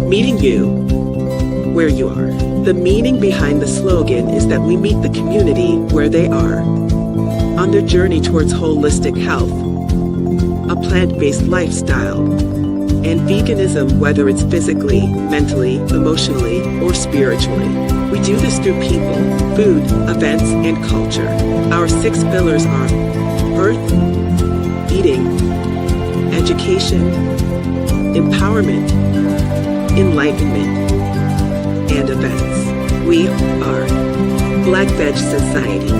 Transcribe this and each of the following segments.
Meeting you where you are. The meaning behind the slogan is that we meet the community where they are on their journey towards holistic health, a plant-based lifestyle, and veganism, whether it's physically, mentally, emotionally, or spiritually. We do this through people, food, events, and culture. Our 6 pillars are birth, eating, education, empowerment, enlightenment, and events. We are Black Veg Society.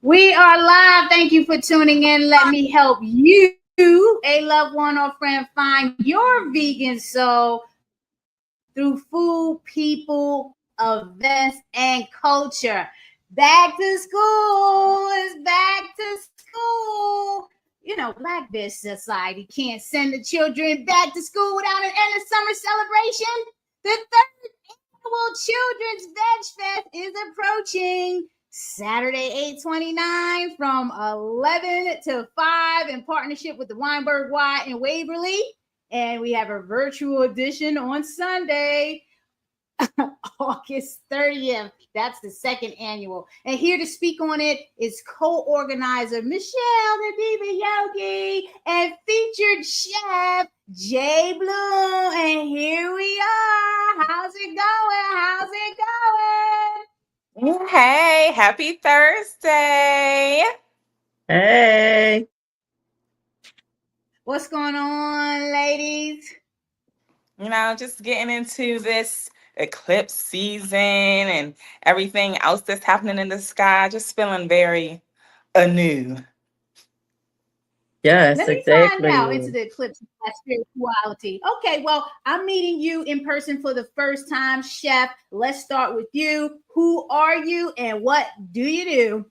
We are live. Thank you for tuning in. Let me help you, a loved one or friend, find your vegan soul through food, people, events, and culture. Back to school is back to school. You know, Black Veg Society can't send the children back to school without an end of summer celebration. The 3rd annual Children's Veg Fest is approaching. Saturday, 8/29 from 11 to 5 in partnership with the Weinberg Y in Waverly. And we have a virtual edition on Sunday, August 30th. That's the 2nd annual. And here to speak on it is co-organizer Michelle, the Diva Yogi, and featured chef Jay Bloom. And here we are. How's it going? How's it going? Hey, happy Thursday. Hey. What's going on, ladies? You know, just getting into this eclipse season and everything else that's happening in the sky, just feeling very anew. Yes, Let me exactly. find out into the eclipse of spirituality. Okay, well, I'm meeting you in person for the first time, Chef. Let's start with you. Who are you and what do you do?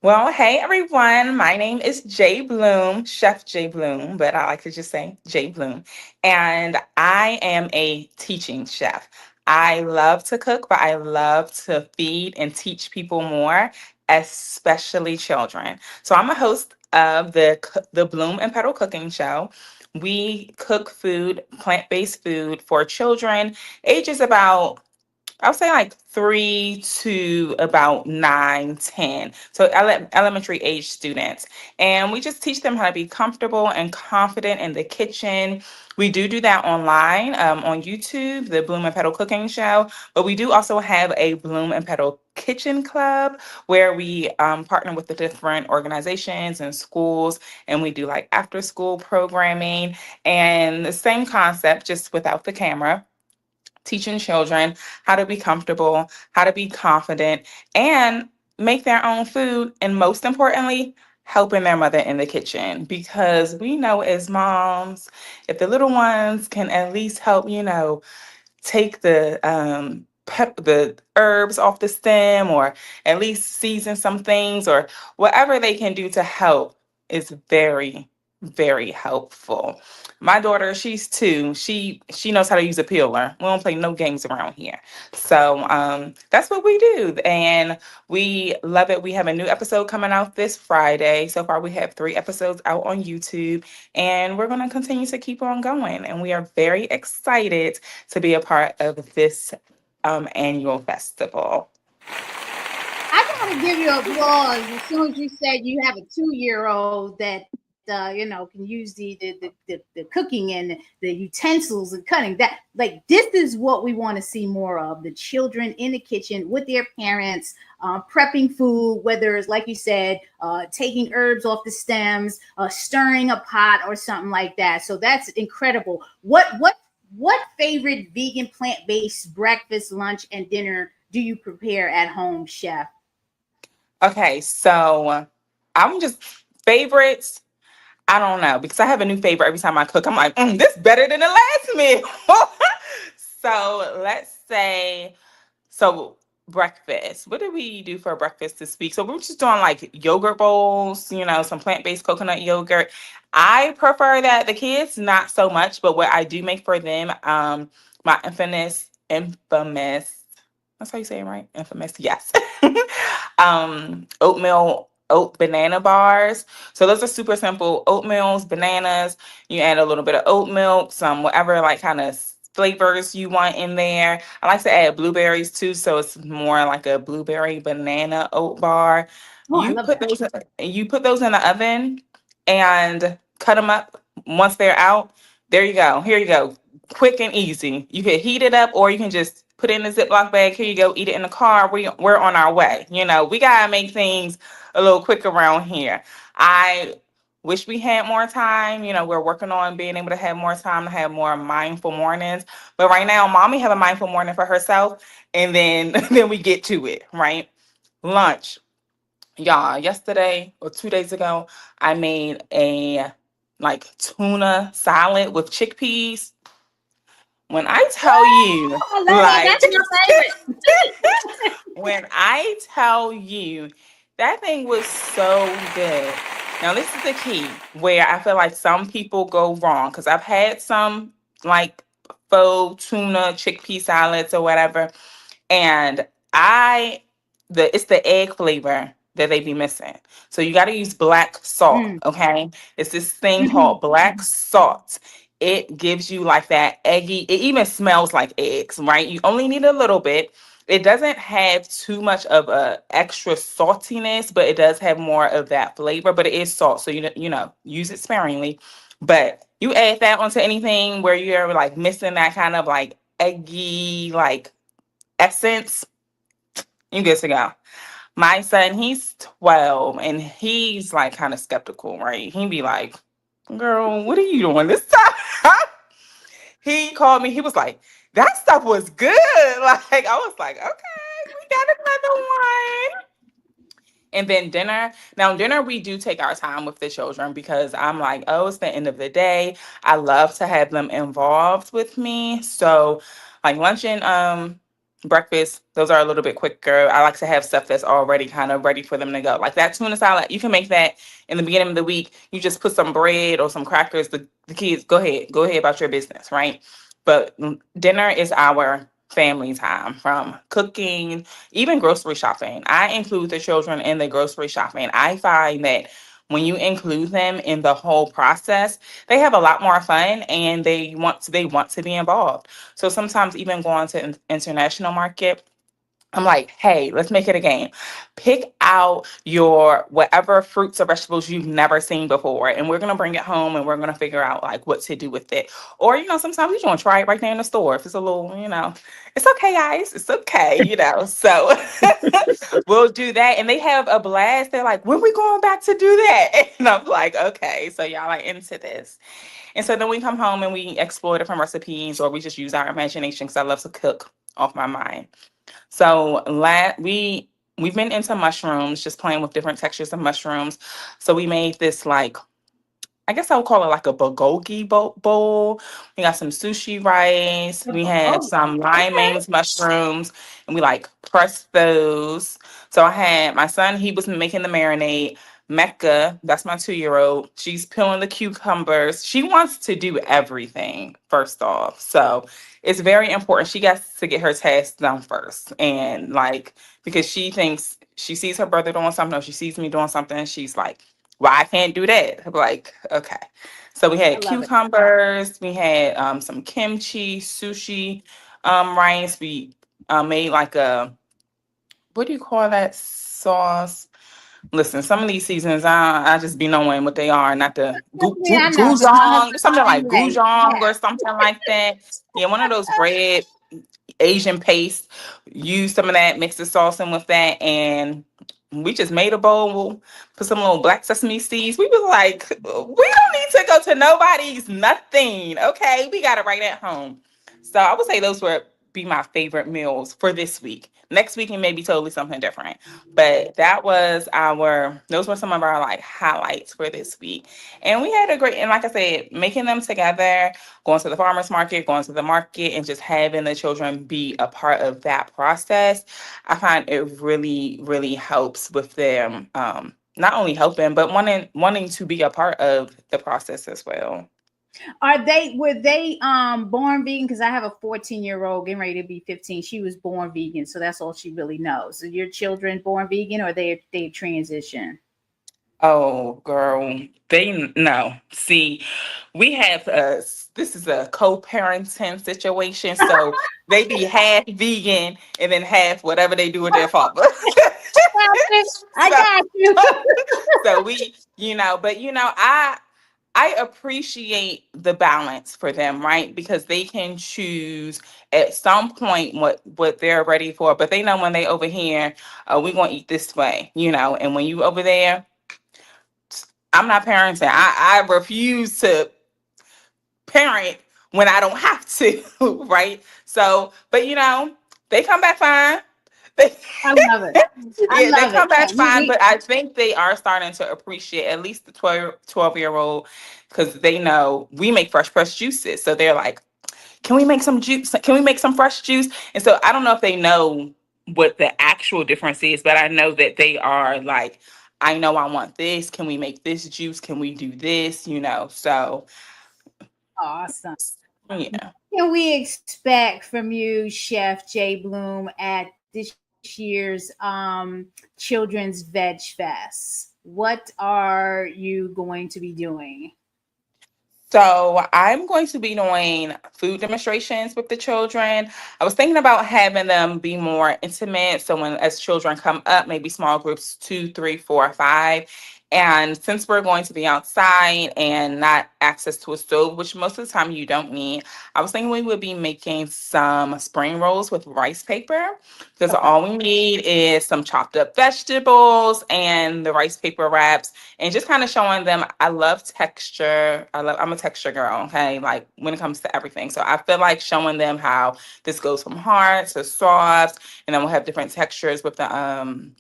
Well, hey everyone, my name is Jay Bloom, Chef Jay Bloom, but I like to just say Jay Bloom. And I am a teaching chef. I love to cook, but I love to feed and teach people more, especially children. So I'm a host of the Bloom and Petal Cooking Show. We cook food, plant-based food for children ages about I would say like 3 to about 9, 10. So elementary age students. And we just teach them how to be comfortable and confident in the kitchen. We do that online on YouTube, the Bloom and Petal Cooking Show. But we do also have a Bloom and Petal Kitchen Club where we partner with the different organizations and schools. And we do like after school programming and the same concept, just without the camera, teaching children how to be comfortable, how to be confident, and make their own food. And most importantly, helping their mother in the kitchen. Because we know as moms, if the little ones can at least help, take the herbs off the stem, or at least season some things, or whatever they can do to help is very, very helpful. My daughter, she's 2. She knows how to use a peeler. We don't play no games around here. So that's what we do, and we love it. We have a new episode coming out this Friday. So far, we have 3 episodes out on YouTube, and we're going to continue to keep on going. And we are very excited to be a part of this annual festival. I gotta give you applause as soon as you said you have a 2-year-old that can use the cooking and the utensils and cutting. That, like, this is what we want to see more of: the children in the kitchen with their parents, prepping food, whether it's, like you said, taking herbs off the stems, stirring a pot or something like that. So that's incredible. What favorite vegan plant-based breakfast, lunch, and dinner do you prepare at home, Chef? Okay, so I'm just favorites. I don't know, because I have a new favorite every time I cook. I'm like, this better than the last meal. So let's say, breakfast. What did we do for breakfast this week? So we're just doing like yogurt bowls, some plant-based coconut yogurt. I prefer that. The kids, not so much, but what I do make for them, my infamous, that's how you say it, right? Infamous, yes. Oatmeal oat banana bars. So those are super simple: oatmeals, bananas. You add a little bit of oat milk, some whatever like kind of flavors you want in there. I like to add blueberries too, so it's more like a blueberry banana oat bar. Oh, I love that. You put those in the oven and cut them up once they're out. There you go. Here you go. Quick and easy. You can heat it up or you can just put it in a Ziploc bag. Here you go. Eat it in the car. We're on our way. We got to make things a little quick around here. I wish we had more time. We're working on being able to have more time to have more mindful mornings. But right now, mommy have a mindful morning for herself. And then, then we get to it, right? Lunch. Y'all, yesterday or 2 days ago, I made a like tuna salad with chickpeas. When I tell you, I love that. like, That's my favorite. when I tell you, that thing was so good. Now, this is the key where I feel like some people go wrong because I've had some like faux tuna chickpea salads or whatever, and it's the egg flavor that they be missing. So you got to use black salt, Mm. okay? It's this thing Mhm. called black salt. It gives you like that eggy, it even smells like eggs, right? You only need a little bit. It doesn't have too much of a extra saltiness, but it does have more of that flavor, but it is salt. So use it sparingly. But you add that onto anything where you're like missing that kind of like eggy like essence, you good to go. My son, he's 12 and he's like kind of skeptical, right? He be like, girl, what are you doing this time? He called me, he was like, that stuff was good. Like, I was like, okay, we got another one. And then dinner. Now, dinner, we do take our time with the children because I'm like, oh, it's the end of the day. I love to have them involved with me. So, like lunch and breakfast, those are a little bit quicker. I like to have stuff that's already kind of ready for them to go. Like that tuna salad, you can make that in the beginning of the week. You just put some bread or some crackers. The kids, go ahead about your business, right? But dinner is our family time, from cooking, even grocery shopping. I include the children in the grocery shopping. I find that when you include them in the whole process, they have a lot more fun and they want to be involved. So sometimes even going to international market, I'm like, hey, let's make it a game. Pick out your whatever fruits or vegetables you've never seen before, and we're gonna bring it home and we're gonna figure out like what to do with it. Or, sometimes we just want to try it right there in the store. If it's a little, it's okay, guys. It's okay. So we'll do that. And they have a blast. They're like, when we going back to do that? And I'm like, okay, so y'all are into this. And so then we come home and we explore different recipes, or we just use our imagination because I love to cook off my mind. So we've been into mushrooms, just playing with different textures of mushrooms. So we made this like, I guess I would call it like a bulgogi bowl. We got some sushi rice. We had Oh, some okay. limeanes mushrooms, and we like pressed those. So I had my son, he was making the marinade. Mecca, that's my 2-year-old. She's peeling the cucumbers. She wants to do everything, first off. So it's very important. She gets to get her tasks done first. And like, because she sees her brother doing something, or she sees me doing something, she's like, well, I can't do that. I'm like, okay. So we I had love it. cucumbers, we had some kimchi, sushi, rice. We made like what do you call that sauce? Listen, some of these seasons, I just be knowing what they are, not the Yeah, I know. But my goujong, husband, something like right. goujong Yeah. or something like that. Yeah, one of those bread Asian paste. Use some of that, mix the sauce in with that, and we just made a bowl. Put some little black sesame seeds. We was like, we don't need to go to nobody's nothing. Okay, we got it right at home. So I would say those would be my favorite meals for this week. Next week it may be totally something different, but those were some of our like highlights for this week. And we had a great, and like I said, making them together, going to the farmer's market, going to the market, and just having the children be a part of that process. I find it really, really helps with them, not only helping, but wanting to be a part of the process as well. Were they born vegan? Because I have a 14-year-old getting ready to be 15. She was born vegan, so that's all she really knows. Are your children born vegan or they transition? Oh, girl, they no. See, we have this is a co-parenting situation, so they be half vegan and then half whatever they do with their father. I so, got you. so we, but I appreciate the balance for them, right? Because they can choose at some point what they're ready for, but they know when they over here, we're gonna eat this way, and when you over there, I'm not parenting. I refuse to parent when I don't have to, right? So, but they come back fine. They, I love it. I yeah, they love it. come back Yeah, fine, but I think they are starting to appreciate at least the 12-year-old because they know we make fresh pressed juices. So they're like, can we make some juice? Can we make some fresh juice? And so I don't know if they know what the actual difference is, but I know that they are like, I know I want this. Can we make this juice? Can we do this? So awesome. yeah. Can we expect from you, Chef Jay Bloom, at this year's Children's Veg Fest? What are you going to be doing? So I'm going to be doing food demonstrations with the children. I was thinking about having them be more intimate. So when as children come up, maybe small groups, 2, 3, 4, 5. And since we're going to be outside and not access to a stove, which most of the time you don't need, I was thinking we would be making some spring rolls with rice paper because Okay. all we need is some chopped up vegetables and the rice paper wraps and just kind of showing them I love texture. I'm a texture girl, okay? Like when it comes to everything. So I feel like showing them how this goes from hard to soft, and then we'll have different textures with the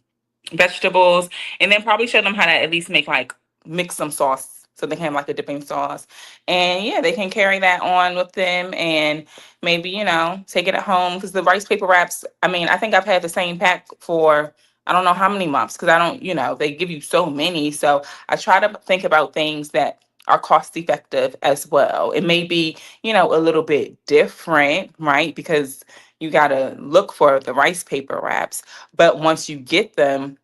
vegetables, and then probably show them how to at least make like mix some sauce so they can have like a dipping sauce. And yeah, they can carry that on with them and maybe, take it at home because the rice paper wraps, I mean, I think I've had the same pack for I don't know how many months because I don't, they give you so many. So I try to think about things that are cost effective as well. It may be, a little bit different, right? Because you got to look for the rice paper wraps. But once you get them,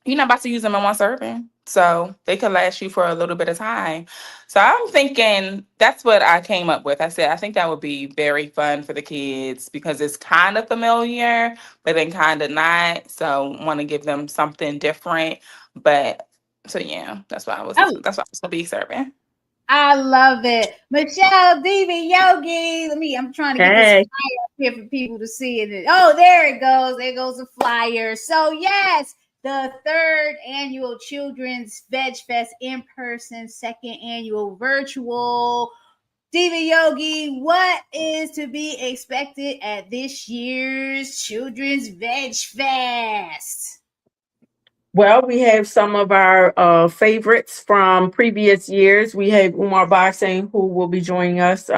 you're not about to use them in one serving. So they could last you for a little bit of time. So I'm thinking that's what I came up with. I said, I think that would be very fun for the kids because it's kind of familiar, but then kind of not. So want to give them something different. But so yeah, Oh, that's what I was gonna be serving. I love it. Michelle, Diva Yogi. I'm trying to get this Hey. flyer up here for people to see it. Oh, there it goes. There goes the flyer. So, yes, the third annual Children's Veg Fest in person, second annual virtual. Diva Yogi, what is to be expected at this year's Children's Veg Fest? Well, we have some of our favorites from previous years. We have Umar Boxing, who will be joining us.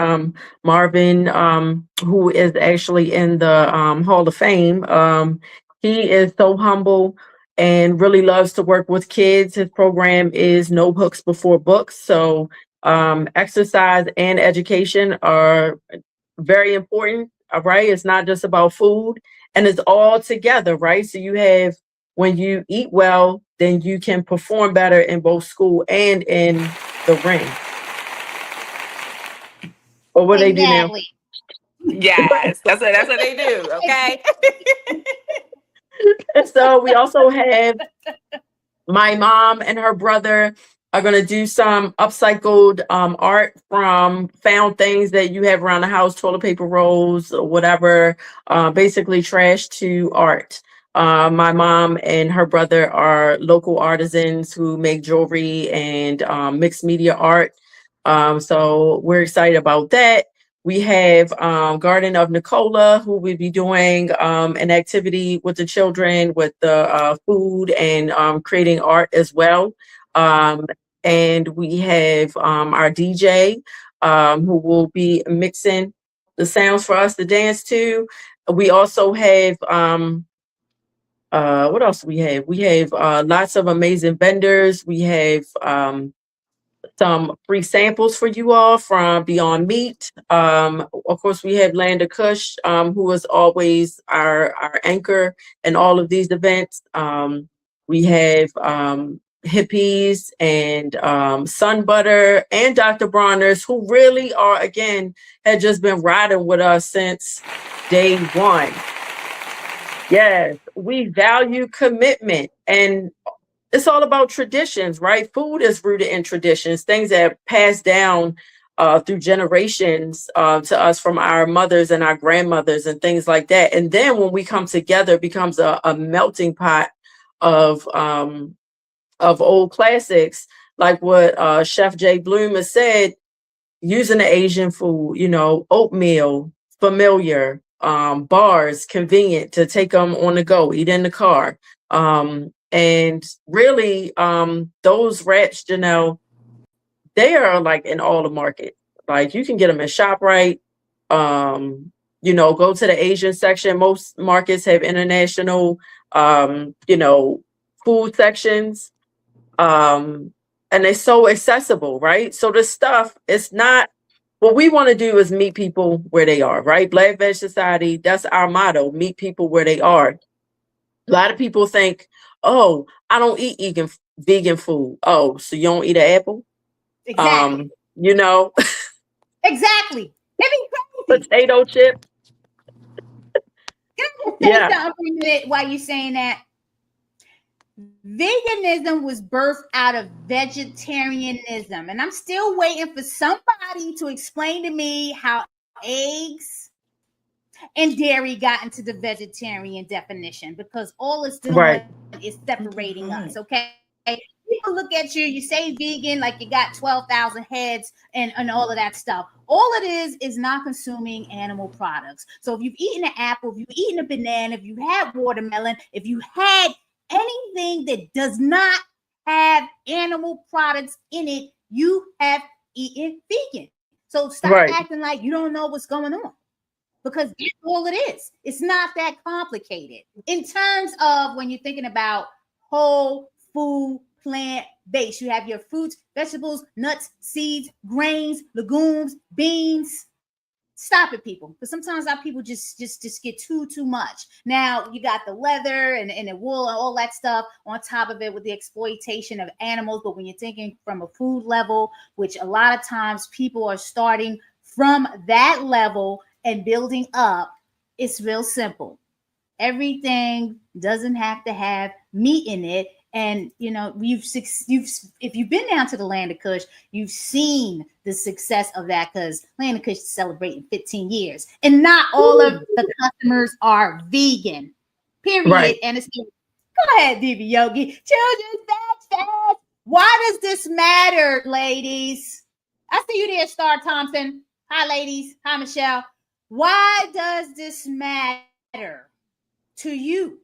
Marvin, who is actually in the Hall of Fame. He is so humble and really loves to work with kids. His program is No Hooks Before Books. So exercise and education are very important. All right. It's not just about food and it's all together, right? So you have when you eat well, then you can perform better in both school and in the ring. Or what they do now. Exactly. Yes, that's what they do. Okay. And so we also have my mom and her brother are going to do some upcycled art from found things that you have around the house, toilet paper rolls or whatever, basically trash to art. My mom and her brother are local artisans who make jewelry and mixed media art. So we're excited about that. We have Garden of Nicola, who will be doing an activity with the children with the food and creating art as well. And we have our DJ who will be mixing the sounds for us to dance to. We also have what else do we have? We have lots of amazing vendors. We have some free samples for you all from Beyond Meat. Of course, we have Landa Kush, who is always our anchor in all of these events. We have Hippies and Sun Butter and Dr. Bronner's, who really are, again, had just been riding with us since day one. Yes, we value commitment, and it's all about traditions, right? Food is rooted in traditions, things that passed down through generations to us from our mothers and our grandmothers and things like that. And then when we come together, it becomes a melting pot of old classics, like what Chef Jay Bloom has said, using the Asian food, you know, oatmeal, familiar, bars, convenient to take them on the go, eat in the car. And really, those wraps, Janelle, they are like in all the market. Like you can get them at ShopRite. You know, go to the Asian section. Most markets have international, you know, food sections. And they're so accessible, right? So this stuff, it's not, what we want to do is meet people where they are, right? Black Veg Society, that's our motto, meet people where they are. A lot of people think, oh, I don't eat vegan food. Oh, so you don't eat an apple? Exactly. You know? Exactly. Crazy. Potato chip. Can I just say something for a minute while you're saying that? Veganism was birthed out of vegetarianism, and I'm still waiting for somebody to explain to me how eggs and dairy got into the vegetarian definition, because all it's doing is separating us. Okay, people look at you, you say vegan like you got 12,000 heads and all of that stuff. All it is not consuming animal products. So if you've eaten an apple, if you've eaten a banana, if you had watermelon, if you had anything that does not have animal products in it, you have eaten vegan. So stop acting like you don't know what's going on, because that's all it is. It's not that complicated in terms of when you're thinking about whole food, plant-based. You have your fruits, vegetables, nuts, seeds, grains, legumes, beans. Stop it, people, because sometimes our people just get too much. Now you got the leather and the wool and all that stuff on top of it with the exploitation of animals. But when you're thinking from a food level, which a lot of times people are starting from that level and building up, it's real simple. Everything doesn't have to have meat in it. And, you know, if you've been down to the Land of Kush, you've seen the success of that, because Land of Kush is celebrating 15 years and not all of the customers are vegan, period. Right. And it's, go ahead, Diva Yogi. Children's Backstage. Why does this matter, ladies? I see you there, Star Thompson. Hi, ladies. Hi, Michelle. Why does this matter to you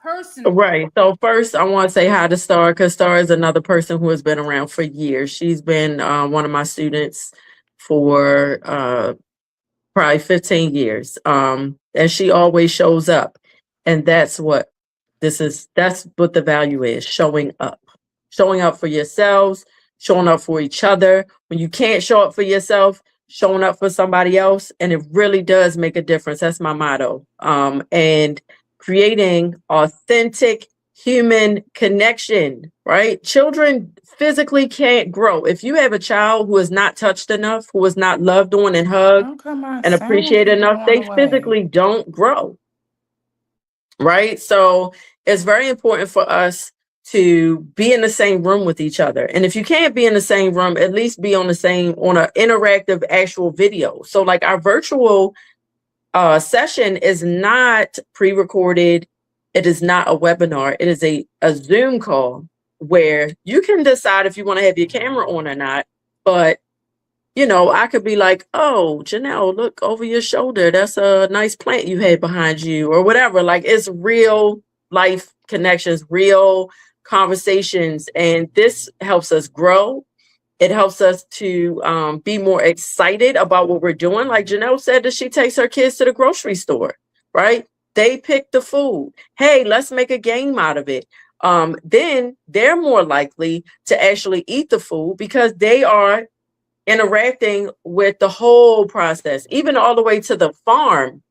personally? Right. So first, I want to say hi to Star, because Star is another person who has been around for years. She's been one of my students for probably 15 years. And she always shows up. And that's what that's what the value is, showing up. Showing up for yourselves, showing up for each other. When you can't show up for yourself, showing up for somebody else. And it really does make a difference. That's my motto. And creating authentic human connection, right? Children physically can't grow. If you have a child who is not touched enough, who is not loved on and hugged and appreciated enough, they physically don't grow, right? So it's very important for us to be in the same room with each other. And if you can't be in the same room, at least be on an interactive actual video. So like our virtual session is not pre-recorded. It is not a webinar. It is a Zoom call where you can decide if you want to have your camera on or not. But, you know, I could be like, oh, Janelle, look over your shoulder. That's a nice plant you had behind you, or whatever. Like, it's real life connections, real conversations. And this helps us grow. It helps us to be more excited about what we're doing. Like Janelle said, that she takes her kids to the grocery store, right? They pick the food. Hey, let's make a game out of it. Then they're more likely to actually eat the food because they are interacting with the whole process, even all the way to the farm.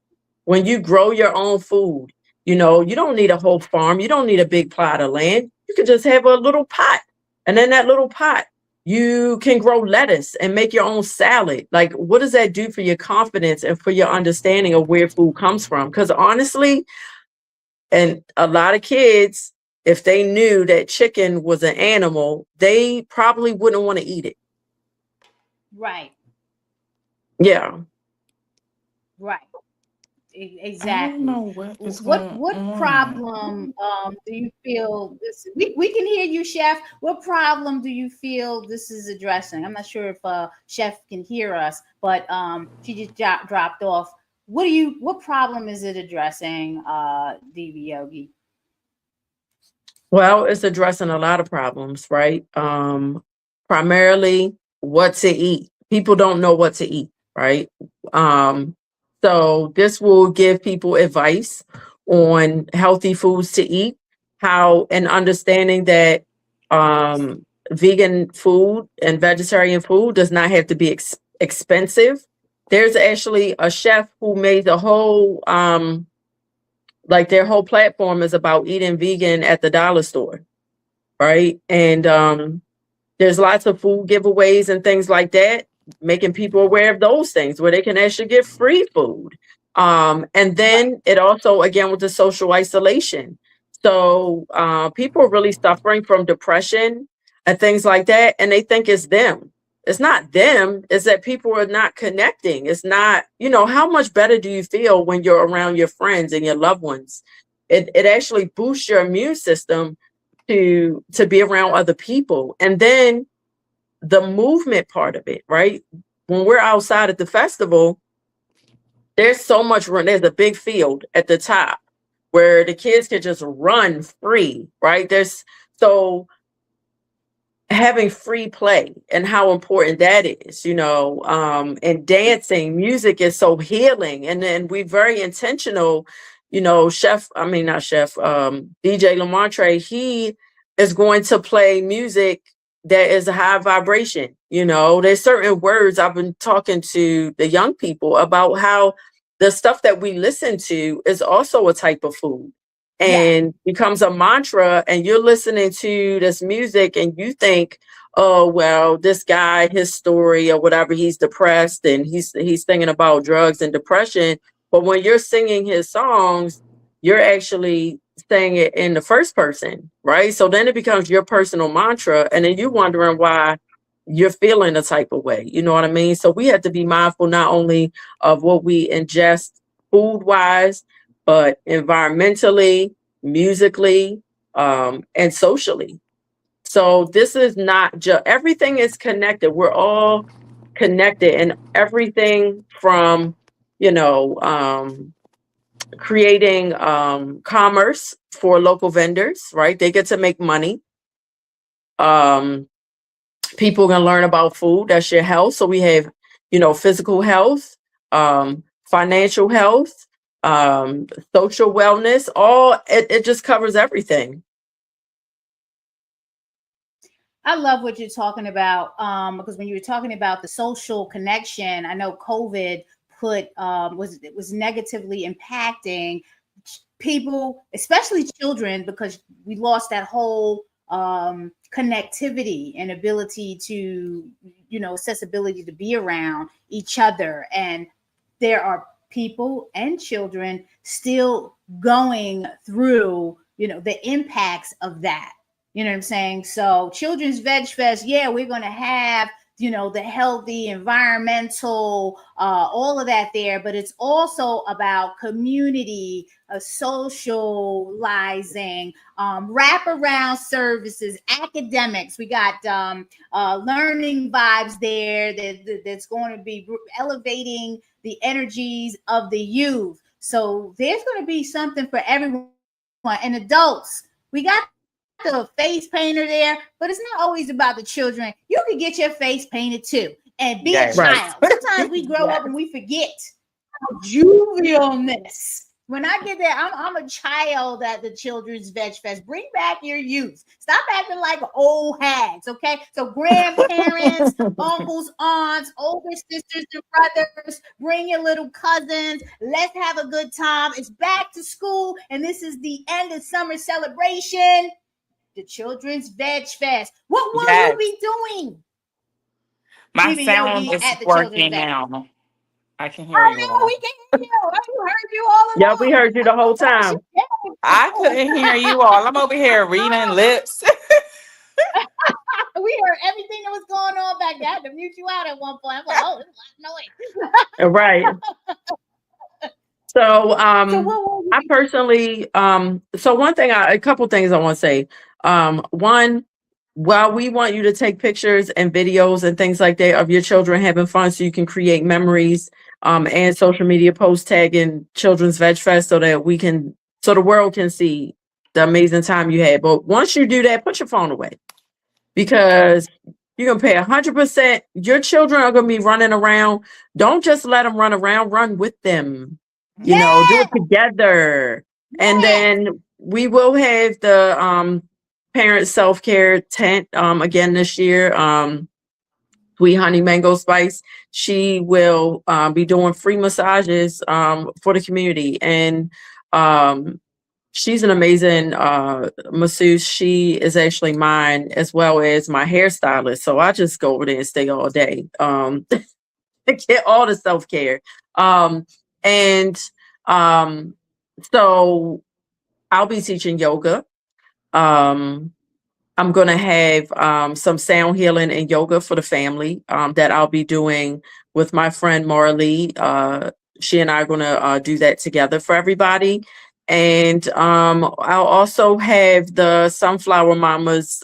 When you grow your own food, you know, you don't need a whole farm. You don't need a big plot of land. You could just have a little pot. And in that little pot, you can grow lettuce and make your own salad. Like, what does that do for your confidence and for your understanding of where food comes from? Because honestly, and a lot of kids, if they knew that chicken was an animal, they probably wouldn't want to eat it. Right. Yeah. Right. I Exactly. don't know what is going What on. problem do you feel this? We can hear you, Chef. What problem do you feel this is addressing? I'm not sure if Chef can hear us, but she just dropped off. What problem is it addressing, Diva Yogi? Well, it's addressing a lot of problems, right? Primarily what to eat. People don't know what to eat, right? So this will give people advice on healthy foods to eat, how and understanding that vegan food and vegetarian food does not have to be expensive. There's actually a chef who made the whole like their whole platform is about eating vegan at the dollar store, right? And there's lots of food giveaways and things like that, making people aware of those things where they can actually get free food. And then it also, again, with the social isolation. So people are really suffering from depression and things like that, and they think it's them. It's not them, it's that people are not connecting. It's not, you know, how much better do you feel when you're around your friends and your loved ones? It actually boosts your immune system to be around other people. And then the movement part of it, right? When we're outside at the festival, there's so much run. There's a big field at the top where the kids can just run free, right? There's so having free play and how important that is, you know, and dancing, music is so healing. And then we're very intentional, you know, DJ Lamontre, he is going to play music that is a high vibration. You know, there's certain words. I've been talking to the young people about how the stuff that we listen to is also a type of food and becomes a mantra, and you're listening to this music and you think, oh well, this guy, his story or whatever, he's depressed and he's thinking about drugs and depression. But when you're singing his songs, you're actually saying it in the first person, right? So then it becomes your personal mantra, and then you're wondering why you're feeling a type of way. You know what I mean? So we have to be mindful not only of what we ingest food wise, but environmentally, musically, and socially. So this is not just, everything is connected. We're all connected, and everything from, you know, creating commerce for local vendors, right? They get to make money. People are going to learn about food. That's your health. So we have, you know, physical health, financial health, social wellness, it just covers everything. I love what you're talking about, because when you were talking about the social connection, I know COVID was negatively impacting people, especially children, because we lost that whole connectivity and ability to, you know, accessibility to be around each other. And there are people and children still going through, you know, the impacts of that. You know what I'm saying? So Children's Veg Fest, yeah, we're going to have, you know, the healthy, environmental, all of that there, but it's also about community, socializing, wraparound services, academics. We got learning vibes there that's going to be elevating the energies of the youth. So there's going to be something for everyone. And adults, we got the face painter there, but it's not always about the children. You can get your face painted too and be a child. Sometimes we grow up and we forget our juvenilness. When I get there, I'm a child at the Children's Veg Fest. Bring back your youth. Stop acting like old hags, okay? So grandparents, uncles, aunts, older sisters and brothers, bring your little cousins. Let's have a good time. It's back to school, and this is the end of summer celebration. the Children's Veg Fest. What will Yes. you be doing? My Diva sound Yogi is at the working Children's Veg. now. I can hear Oh you no, all. we can't hear you. We heard you all along. Yeah, we heard you the whole Oh my gosh, time. I couldn't hear you all. I'm over here reading lips. we heard everything that was going on back there. I had to mute you out at one point. I'm like, oh, there's a lot of noise. Right. So, So what will you I be personally, so one thing, a couple things I want to say. One, while we want you to take pictures and videos and things like that of your children having fun, so you can create memories, and social media post tagging Children's Veg Fest so that so the world can see the amazing time you had. But once you do that, put your phone away, because you're gonna pay 100%. Your children are gonna be running around. Don't just let them run around. Run with them. Do it together. And then we will have the parent self-care tent again this year. Sweet Honey Mango Spice. She will be doing free massages for the community. And she's an amazing masseuse. She is actually mine as well as my hairstylist. So I just go over there and stay all day. Get all the self-care. And so I'll be teaching yoga. I'm going to have some sound healing and yoga for the family that I'll be doing with my friend Marley. She and I are going to do that together for everybody. And I'll also have the Sunflower Mamas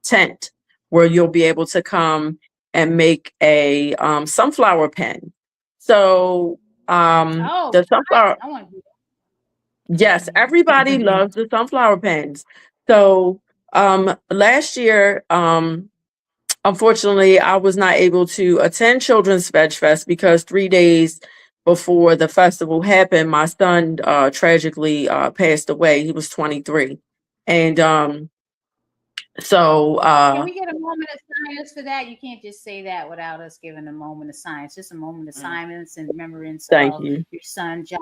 tent where you'll be able to come and make a sunflower pen. So the sunflower, I want to do yes, everybody loves the sunflower pens. So last year, unfortunately, I was not able to attend Children's Veg Fest because 3 days before the festival happened, my son tragically passed away. He was 23. And so Can we get a moment of silence for that? You can't just say that without us giving a moment of silence. Just a moment of silence and remembrance thank of you. your son, Joshua.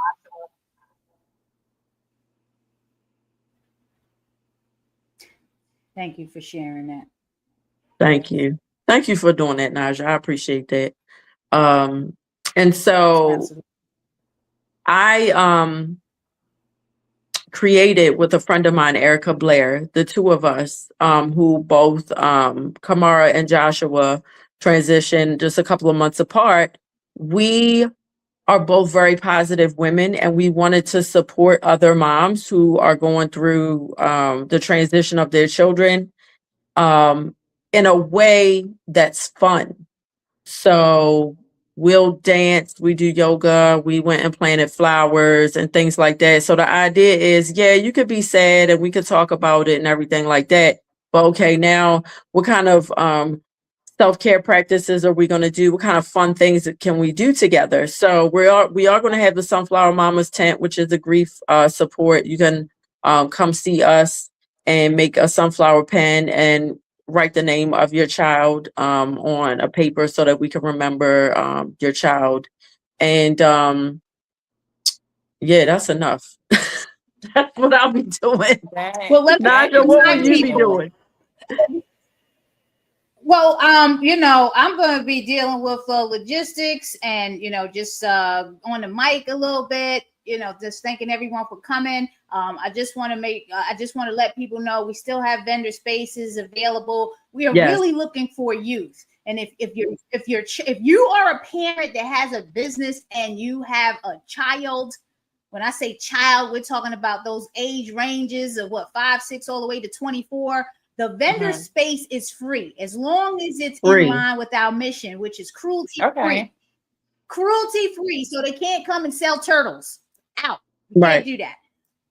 Thank you for sharing that. Thank you. Thank you for doing that, Naijha. I appreciate that. And so Absolutely. I created with a friend of mine, Erica Blair, the two of us, who both Kamara and Joshua transitioned just a couple of months apart. We are both very positive women, and we wanted to support other moms who are going through the transition of their children in a way that's fun. So we'll dance, we do yoga, we went and planted flowers and things like that. So the idea is, yeah, you could be sad and we could talk about it and everything like that. But okay, now what kind of self-care practices are we going to do? What kind of fun things can we do together? So we are going to have the Sunflower Mamas tent, which is a grief support. You can come see us and make a sunflower pen and write the name of your child on a paper so that we can remember your child. And yeah, that's enough. That's what I'll be doing. Well, let me Naijha, what will you be people. doing? Well, I'm going to be dealing with logistics and, just on the mic a little bit, just thanking everyone for coming. I just want to let people know we still have vendor spaces available. We are really looking for youth. And if you are a parent that has a business and you have a child, when I say child, we're talking about those age ranges of 5, 6, all the way to 24. The vendor space is free as long as it's in line with our mission, which is cruelty free. Cruelty free, so they can't come and sell turtles out. You can't do that.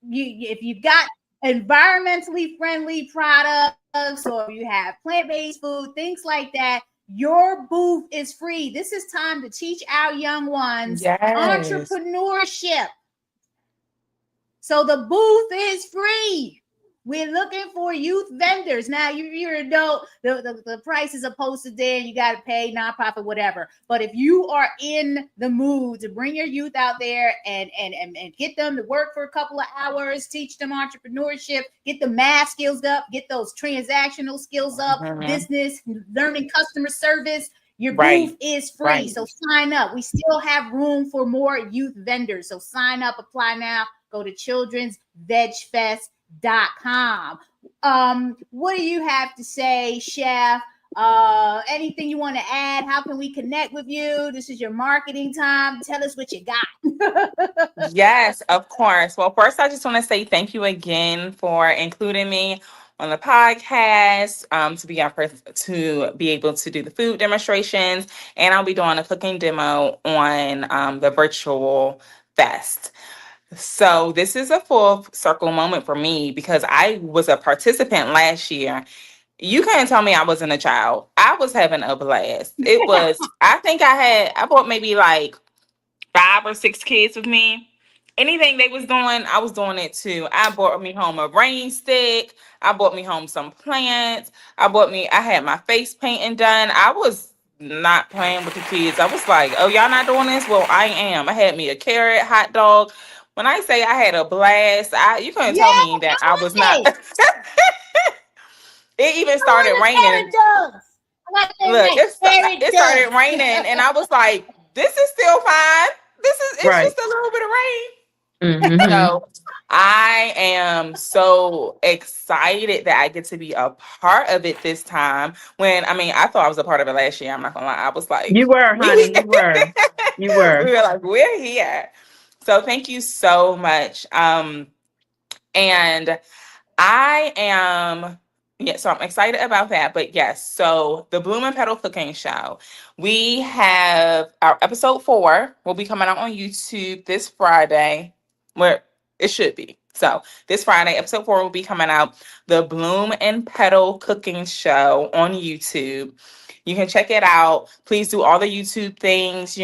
If you've got environmentally friendly products or you have plant-based food, things like that, your booth is free. This is time to teach our young ones entrepreneurship. So the booth is free. We're looking for youth vendors. Now you're an adult, the prices are posted there, you got to pay, nonprofit, whatever. But if you are in the mood to bring your youth out there and get them to work for a couple of hours, teach them entrepreneurship, get the math skills up, get those transactional skills up, business, learning customer service, your booth is free. So sign up. We still have room for more youth vendors. So sign up, apply now. Go to childrensvegfest.com. What do you have to say, Chef? Anything you want to add? How can we connect with you? This is your marketing time. Tell us what you got. Yes, of course. Well, first, I just want to say thank you again for including me on the podcast, to be to be able to do the food demonstrations, and I'll be doing a cooking demo on the virtual fest. So this is a full circle moment for me because I was a participant last year. You can't tell me I wasn't a child. I was having a blast. It was, I bought maybe like 5 or 6 kids with me. Anything they was doing, I was doing it too. I bought me home a rain stick. I bought me home some plants. I had my face painting done. I was not playing with the kids. I was like, oh, y'all not doing this? Well, I am. I had me a carrot hot dog. When I say I had a blast, you couldn't tell me that I was not. It even started raining. Look, it started raining, and I was like, this is still fine. It's just a little bit of rain. So I am so excited that I get to be a part of it this time. I thought I was a part of it last year. I'm not gonna lie. I was like, you were, honey. You were. We were like, we're here. So thank you so much. And I am, so I'm excited about that. But yes, so the Bloom and Petal Cooking Show, we have our episode 4 will be coming out on YouTube this Friday, where it should be. So this Friday, episode 4 will be coming out, the Bloom and Petal Cooking Show on YouTube. You can check it out. Please do all the YouTube things,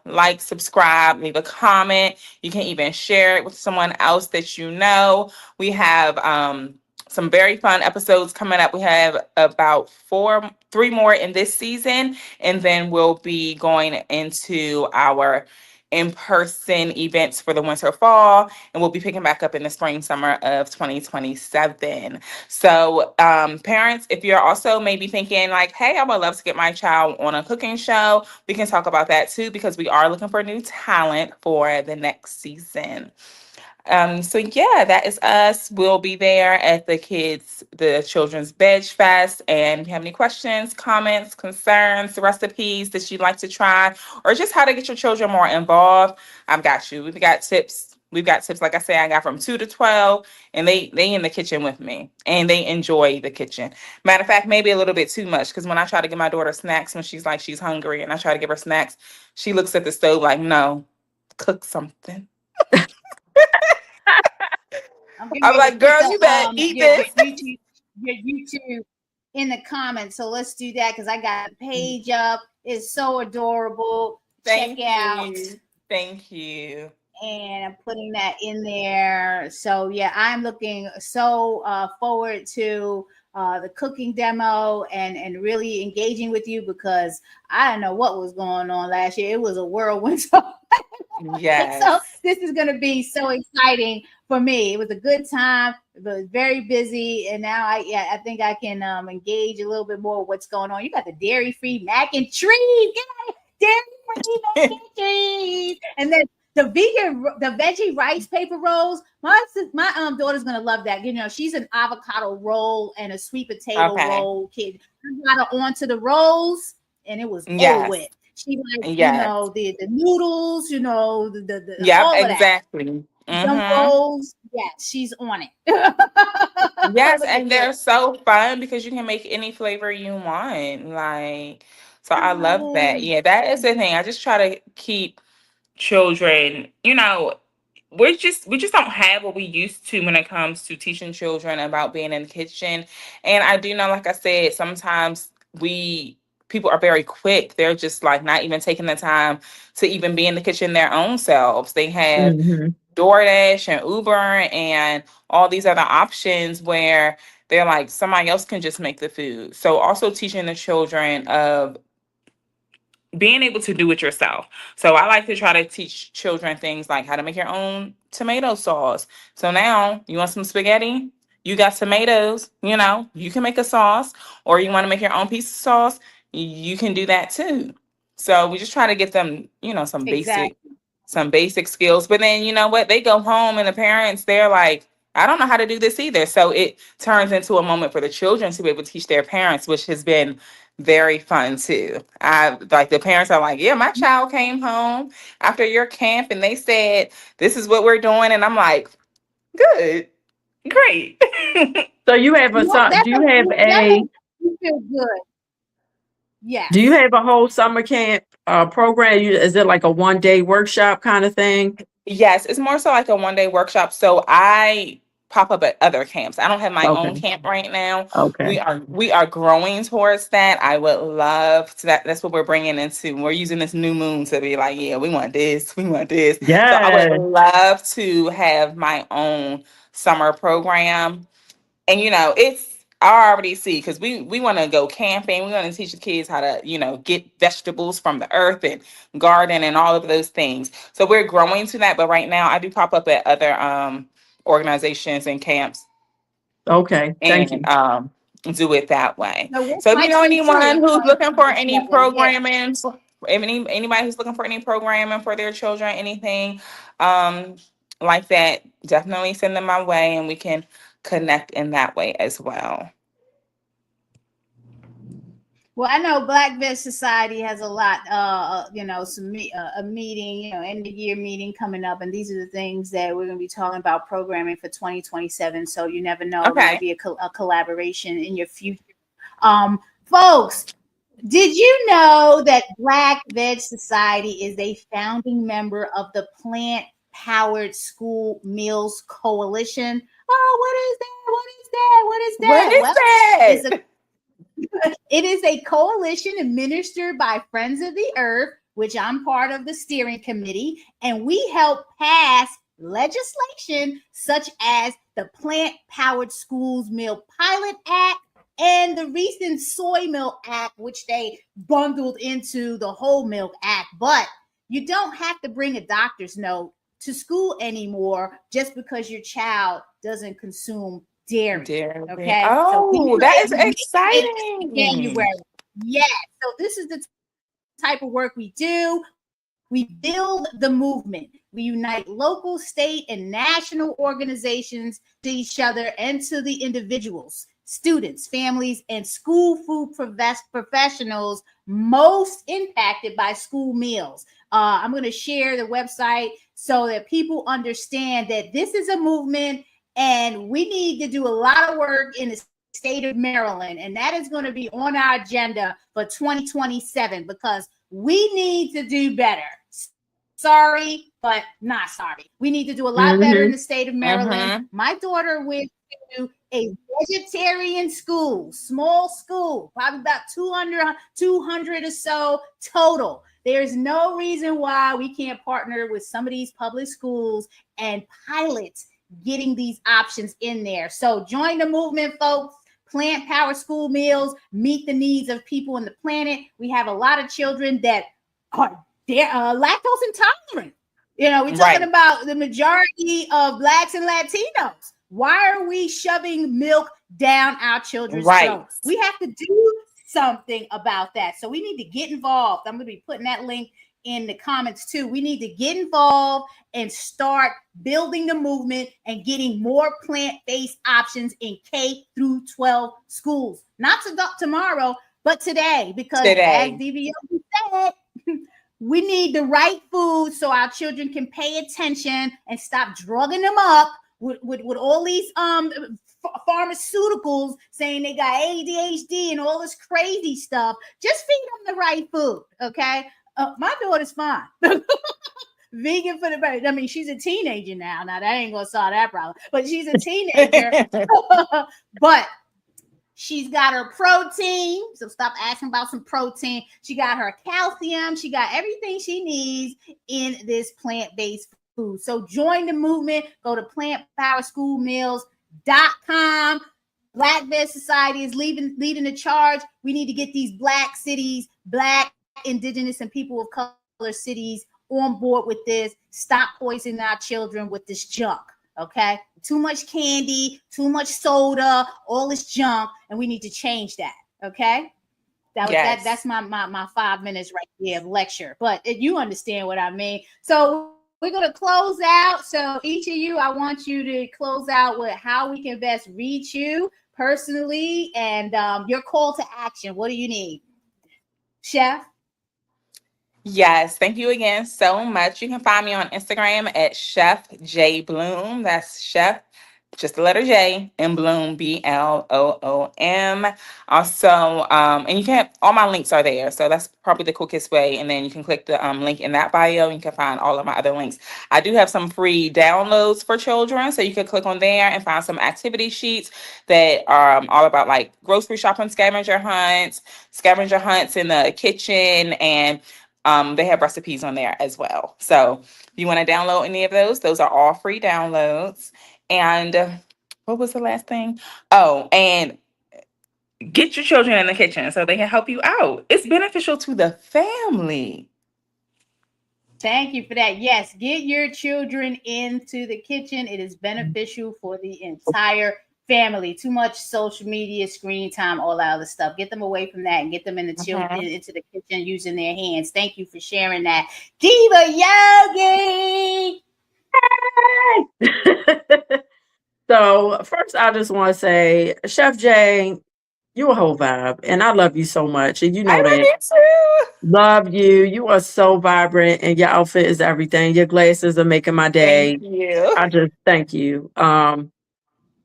like, subscribe, leave a comment. You can even share it with someone else that you know. We have some very fun episodes coming up. We have about 3 more in this season, and then we'll be going into our in-person events for the winter fall, and we'll be picking back up in the spring summer of 2027. So parents, if you're also maybe thinking like, hey, I would love to get my child on a cooking show, we can talk about that too, because we are looking for new talent for the next season. So yeah, that is us. We'll be there at the Children's Veg Fest. And if you have any questions, comments, concerns, recipes that you'd like to try, or just how to get your children more involved, I've got you. We've got tips. Like I say, I got from 2 to 12, and they in the kitchen with me, and they enjoy the kitchen. Matter of fact, maybe a little bit too much, because when I try to give my daughter snacks when she's hungry, and I try to give her snacks, she looks at the stove like, no, cook something. I'm like, girl, you better eat this. Your YouTube in the comments. So let's do that, because I got a page up. It's so adorable. Check out. Thank you. And I'm putting that in there. So yeah, I'm looking so forward to the cooking demo and really engaging with you, because I don't know what was going on last year. It was a whirlwind. Yes. So this is going to be so exciting for me. It was a good time. It was very busy, and now I think I can engage a little bit more with what's going on. You got the dairy-free mac and cheese, dairy-free mac and cheese, and then the veggie rice paper rolls. My daughter's gonna love that. She's an avocado roll and a sweet potato roll kid. I got her onto the rolls, and it was over with. She likes, the noodles, the all of exactly. Some rolls, she's on it. Yes, and they're so fun because you can make any flavor you want. So I love that. Yeah, that is the thing. I just try to keep children, we just don't have what we used to when it comes to teaching children about being in the kitchen. And I do know, like I said, sometimes we people are very quick. They're just like not even taking the time to even be in the kitchen their own selves. They have Mhm. DoorDash and Uber and all these other options where they're like somebody else can just make the food. So also teaching the children of being able to do it yourself. So I like to try to teach children things like how to make your own tomato sauce. So now you want some spaghetti? You got tomatoes, you can make a sauce, or you want to make your own piece of sauce, you can do that too. So we just try to get them, Exactly. some basic skills. But then you know what? They go home and the parents, they're like, I don't know how to do this either. So it turns into a moment for the children to be able to teach their parents, which has been very fun too. I like the parents are like, yeah, my child came home after your camp and they said this is what we're doing, and I'm like, good, great. So you have a Well, son? that makes you feel good. Do you Yes. have a whole summer camp program? Is it like a 1-day workshop kind of thing? Yes, it's more so like a 1-day workshop. So I pop up at other camps. I don't have my Okay. own camp right now. Okay. We are growing towards that. I would love to that's what we're bringing into. We're using this new moon to be like, yeah, we want this, we want this. So I would Yeah. love to have my own summer program. And it's I already see because we want to go camping. We want to teach the kids how to get vegetables from the earth and garden and all of those things. So we're growing to that. But right now, I do pop up at other organizations and camps Okay. Thank and you. do it that way. No, we're So if you know fighting too anyone in who's looking for any 2027. Yeah. programming, anybody who's looking for any programming for their children, anything um, like that, definitely send them my way, and we can connect in that way as well. Well, I know Black Veg Society has a lot, a meeting, end of year meeting coming up, and these are the things that we're going to be talking about programming for 2027. So you never know, it might Okay. be a collaboration in your future. Folks, did you know that Black Veg Society is a founding member of the Plant Powered School Meals Coalition? Oh, what is that? What is that? What is What that? is Well, that? it's a it is a coalition administered by Friends of the Earth, which I'm part of the steering committee, and we help pass legislation such as the Plant Powered Schools Meal Pilot Act and the recent Soy Milk Act, which they bundled into the Whole Milk Act. But you don't have to bring a doctor's note to school anymore just because your child doesn't consume dairy. Dairy. Okay. So we Oh, were that is able to make it exciting. January. Yes. So this is the type of work we do. We build the movement. We unite local, state, and national organizations to each other and to the individuals, students, families, and school food professionals most impacted by school meals. I'm going to share the website so that people understand that this is a movement and we need to do a lot of work in the state of Maryland. And that is going to be on our agenda for 2027 because we need to do better. Sorry, but not sorry. We need to do a lot better in the state of Maryland. My daughter went to a vegetarian school, small school, probably about 200 or so total. There's no reason why we can't partner with some of these public schools and pilot getting these options in there. So join the movement, folks. Plant Power School Meals, meet the needs of people on the planet. We have a lot of children that are lactose intolerant. We're talking about the majority of Blacks and Latinos. Why are we shoving milk down our children's throats? We have to do something about that. So we need to get involved. I'm going to be putting that link in the comments too. We need to get involved and start building the movement and getting more plant-based options in K through 12 schools. Not tomorrow, but today, because as Diva Yogi said, we need the right food so our children can pay attention and stop drugging them up with all these pharmaceuticals saying they got ADHD and all this crazy stuff. Just feed them the right food, okay? My daughter's fine. Vegan for the baby. I mean, she's a teenager now. Now that ain't gonna solve that problem, but she's a teenager. But She's got her protein, so stop asking about some protein. She got her calcium. She got everything she needs in this plant-based food. So join the movement. Go to plantpowerschoolmeals.com. Black Veg Society is leading the charge. We need to get these Black cities, Black, Indigenous, and people of color cities on board with this. Stop poisoning our children with this junk. Okay, too much candy, too much soda, all this junk, and we need to change that. Okay, that's my 5 minutes right here of lecture. But you understand what I mean. So we're gonna close out. So each of you, I want you to close out with how we can best reach you personally and your call to action. What do you need, Chef? Yes, thank you again so much. You can find me on Instagram at Chef J Bloom. That's Chef, just the letter J, and Bloom, Bloom. Also, and you can, all my links are there. So that's probably the quickest way. And then you can click the link in that bio. And you can find all of my other links. I do have some free downloads for children. So you can click on there and find some activity sheets that are all about like grocery shopping scavenger hunts in the kitchen, and they have recipes on there as well. So if you want to download any of those are all free downloads. And what was the last thing? Oh, and get your children in the kitchen so they can help you out. It's beneficial to the family. Thank you for that. Yes, get your children into the kitchen. It is beneficial for the entire family. Too much social media, screen time, all that other stuff. Get them away from that and get them in the children into the kitchen using their hands. Thank you for sharing that. Diva Yogi. Hey! So first, I just want to say, Chef Jay, you a whole vibe, and I love you so much, and you know I love that. you too. Love you. You are so vibrant, and your outfit is everything. Your glasses are making my day. Thank you. I just thank you.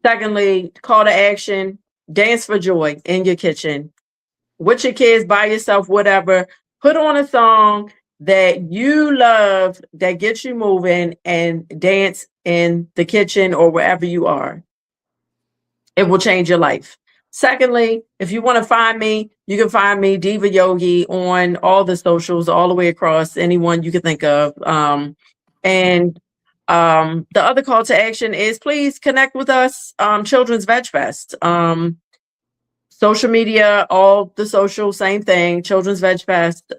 Secondly, call to action: dance for joy in your kitchen with your kids, by yourself, whatever. Put on a song that you love that gets you moving, and dance in the kitchen or wherever you are. It will change your life. Secondly, if you want to find me, you can find me, Diva Yogi, on all the socials, all the way across, anyone you can think of. And the other call to action is please connect with us, Children's Veg Fest. Social media, all the social, same thing, Children's Veg Fest.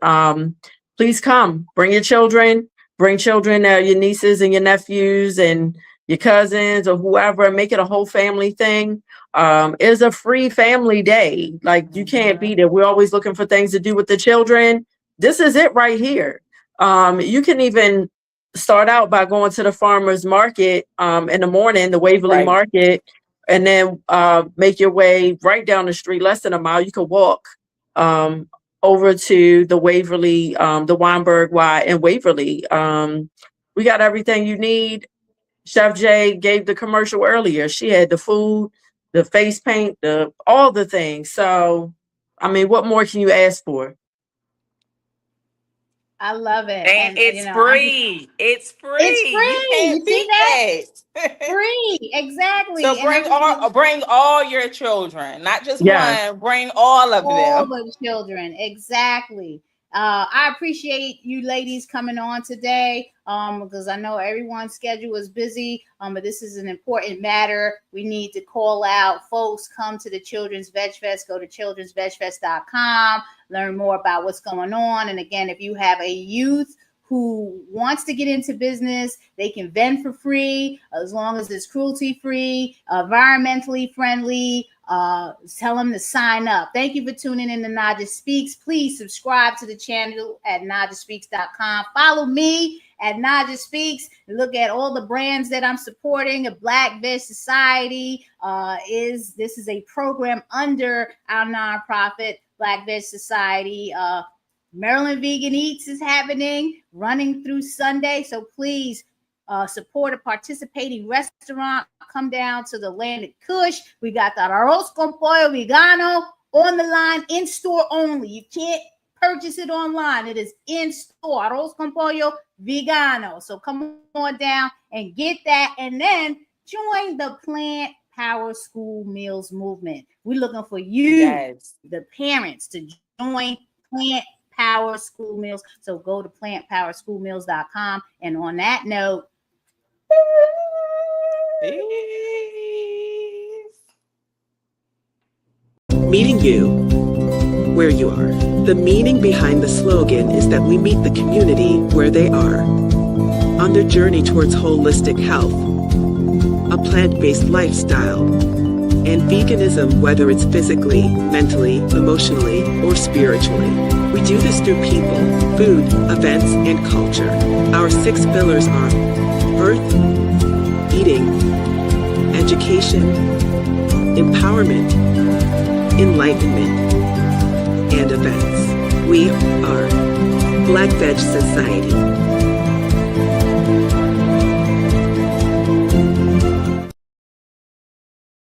Please come, bring your children, your nieces and your nephews and your cousins or whoever, make it a whole family thing. It's a free family day. Like, you can't beat it. We're always looking for things to do with the children. This is it right here. You can even start out by going to the farmer's market in the morning, the Waverly Market, and then make your way right down the street, less than a mile. You could walk over to the Waverly, the Weinberg Y in Waverly. We got everything you need. Chef Jay gave the commercial earlier. She had the food, the face paint, all the things. So, I mean, what more can you ask for? I love it. And it's free. It's free. It's free. You see that? Free. Exactly. So bring all your children, not just one. Bring all of them. All the children. Exactly. I appreciate you ladies coming on today because I know everyone's schedule is busy, but this is an important matter. We need to call out folks, come to the Children's Veg Fest, go to childrensvegfest.com, learn more about what's going on. And again, if you have a youth who wants to get into business, they can vend for free as long as it's cruelty free, environmentally friendly. Tell them to sign up. Thank you for tuning in to Naijha Speaks. Please subscribe to the channel at NaijhaSpeaks.com. Follow me at Naijha Speaks. Look at all the brands that I'm supporting. A Black Veg Society this is a program under our nonprofit Black Veg Society. Maryland Vegan Eats is happening, running through Sunday. So please support a participating restaurant. Come down to the Landed Kush. We got that arroz con pollo vegano on the line, in store only. You can't purchase it online. It is in store, arroz con pollo vegano. So come on down and get that, and then join the Plant Power School Meals movement. We're looking for you, Yes. the parents, to join Plant Power School Meals. So go to plantpowerschoolmeals.com. And on that note, Meeting you where you are. The meaning behind the slogan is that we meet the community where they are. On their journey towards holistic health, a plant-based lifestyle, and veganism, whether it's physically, mentally, emotionally, or spiritually. We do this through people, food, events, and culture. Our 6 pillars are earth, eating, education, empowerment, enlightenment, and events. We are Black Veg Society.